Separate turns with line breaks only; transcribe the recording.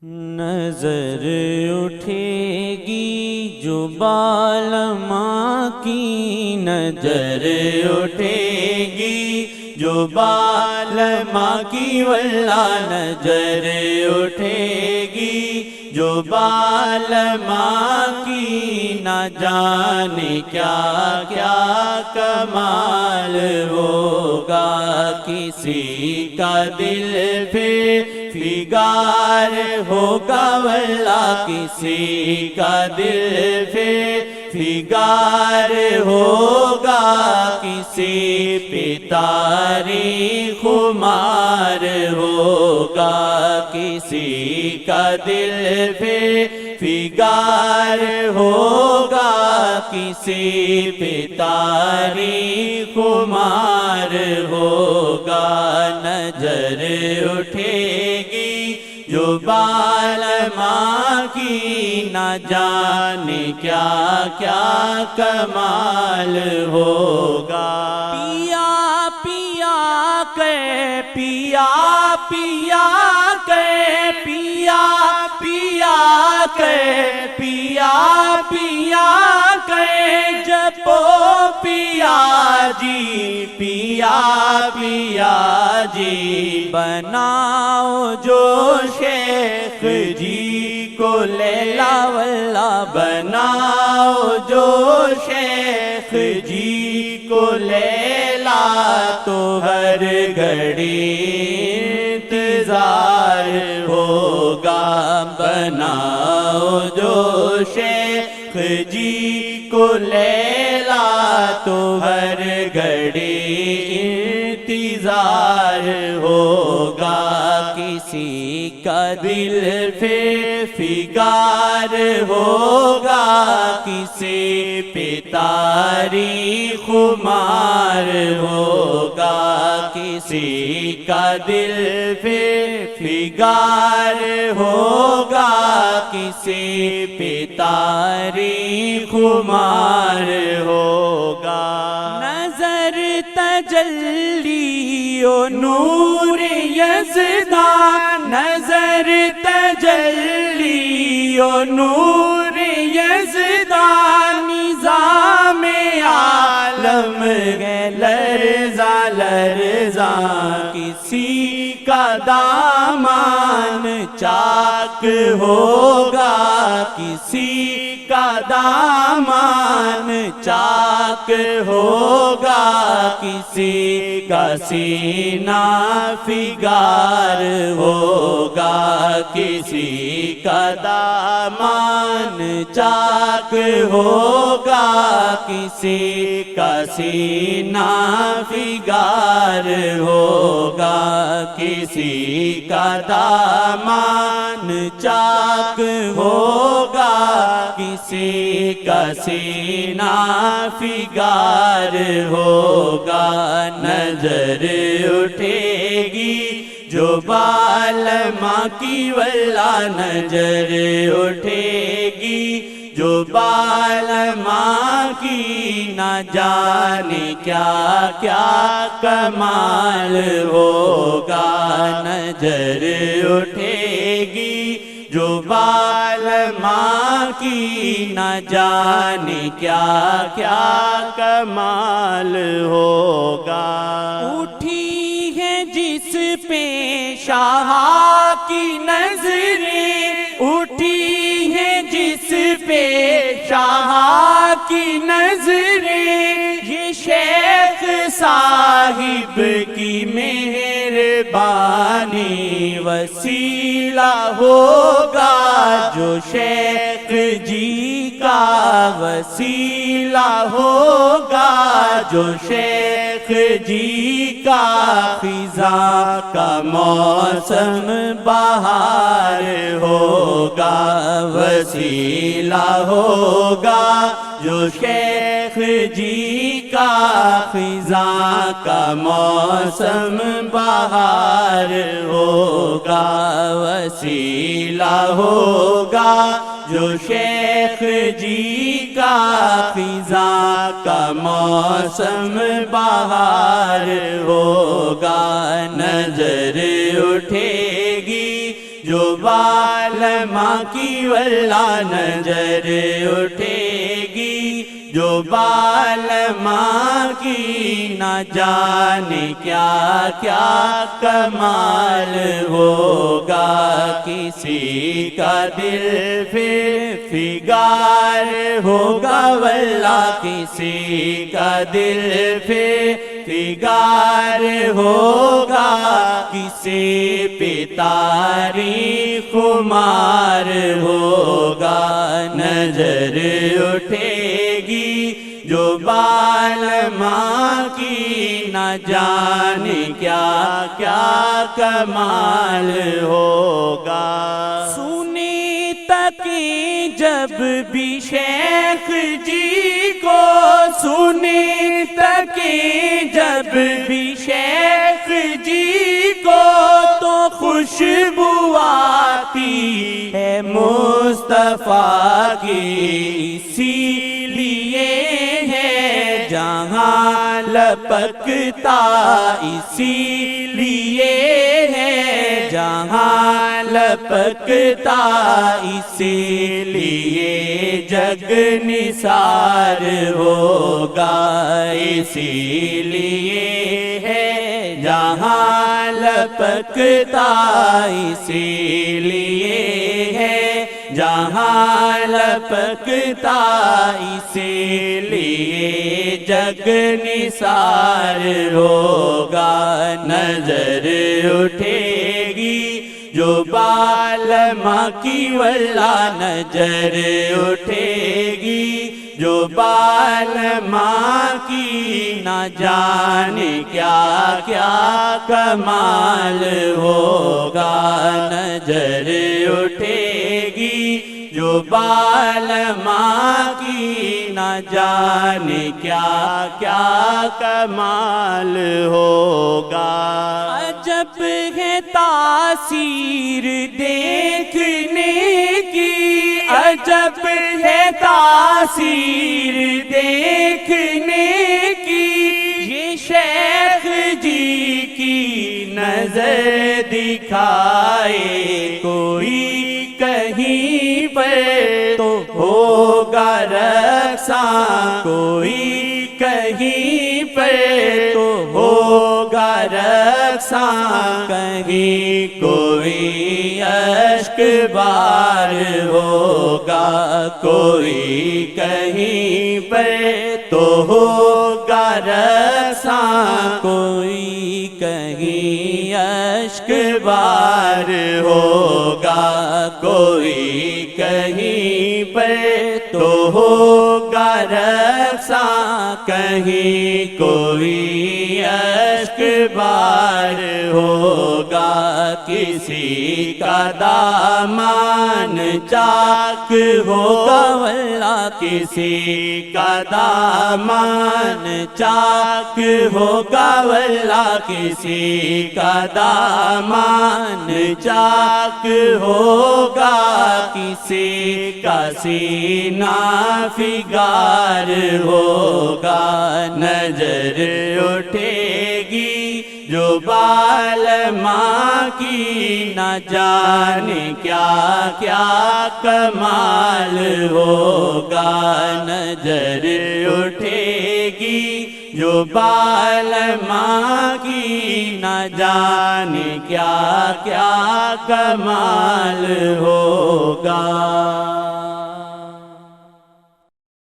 نظر اٹھے گی جو بالماں کی، نظر اٹھے گی جو بالماں کی، واللہ نظر اٹھے گی جو بالماں کی، نہ جانے کیا کیا کمال ہوگا، کسی کا دل پھر فگار ہوگا، واللہ کسی کا دل پھر فگار ہوگا، کسی پہ تاریخ خمار ہوگا، کسی کا دل پہ فگار ہوگا، کسی پہ تاریخ خمار ہوگا، نظر اٹھے گی جو بالماں کی، نہ جانے کیا کیا کمال ہوگا، پیا پیا کے پیا پیا کے پیا پیا کے پیا پیا کے جپو پیا جی پیا پیا جی، بناؤ جو شیخ جی کو لیلا، واللہ بناؤ جو شیخ جی کو لیلا، تو ہر گھڑی انتظار ہوگا، بناؤ جو شیخ جی کو لیلا، تو ہر گھڑی انتظار ہوگا، کسی کا دل پھر فگار ہوگا، کسی پہ تاریخ خمار ہوگا، کسی کا دل پھر فگار ہوگا، کسی پہ تاریخ خمار ہوگا، نظر تجلی و نور یزدان، نظر تجلی و نور یزدان، نظام عالم ہے لرزاں لرزاں، کسی کا دامان چاک ہوگا، کسی کا دامان چاک ہوگا، کسی کا سینہ فگار ہوگا، کسی کا دامان چاک ہوگا، کسی کا سینہ فگار ہوگا، کسی کا دامان چاک ہوگا، کسی کا سینہ فگار ہوگا، نظر اٹھے گی جو بالماں کی، واللہ نظر اٹھے گی جو بالماں کی، نہ جانے کیا کیا کمال ہوگا، نظر اٹھے گی جو بالماں کی، نہ جانے کیا کیا کمال ہوگا، اٹھی ہے جس پہ شاہ کی نظریں، اٹھی ہے جس پہ شاہ کی نظریں، یہ شیخ صاحب کی مہربانی، وسیلہ ہوگا جو شیخ جی کا، وسیلہ ہوگا جو شیخ جی کا، خزاں کا موسم بہار ہوگا، وسیلہ ہوگا جو شیخ جی کا، خزاں کا موسم بہار ہوگا، وسیلہ ہوگا جو شیخ جی کا، خزاں کا موسم بہار ہوگا، نظر اٹھے گی جو بالماں کی واللہ نظر اٹھے گی، جو بالماں کی نہ جانے کیا کیا کمال ہوگا، کسی کا دل پھر فگار ہوگا واللہ، کسی کا دل پھر فگار ہوگا، کسی پہ تاریخ خمار ہوگا، نظر اٹھے گی جو بالماں کی نہ جانے کیا کیا کمال ہوگا۔ سنی تکی جب بھی شیخ جی کو، سنی تکی جب بھی شیخ جی کو، تو خوشبو آتی ہے مصطفیٰ کی، اسی لیے ہے جہاں لپکتا، اسی لیے ہے جہاں لپکتا، اسی لیے جگ نثار ہوگا، اسی لیے ہے جہاں لپکتا، اسی لیے ہے جہاں لپکتا، اسی لیے جگ نثار ہوگا، نظر اٹھے گی جو بالماں کی واللہ نظر اٹھے گی، جو بالماں کی نہ جانے کیا کیا کمال ہوگا، نظر اٹھے گی جو بالماں کی نہ جانے کیا کیا کمال ہوگا۔ عجب ہے تاثیر دیکھنے کی، عجب ہے تاثیر دیکھنے کی، یہ شیخ جی کی نظر دکھائے کوئی کہیں پر تو ہوگا رقصاں، کوئی کہیں پر تو ہوگا رقصاں، کہیں کوئی اشک بار ہوگا، کوئی کہیں پر تو ہوگا رقصاں، کوئی کہیں اشک بار ہوگا، کوئی کہیں پر تو ہوگا رقصاں، کہیں کوئی اشک بار ہوگا، کسی کا دامان چاک ہوگا واللہ، کسی کا دامان چاک ہوگا واللہ، کسی کا دامان چاک ہوگا، کسی کا سینہ فگار ہوگا، نظر اٹھے گی جو بالماں کی نہ جانے کیا کیا کمال ہوگا، نظر اٹھے گی جو بالماں کی نہ جانے کیا کیا کمال ہوگا۔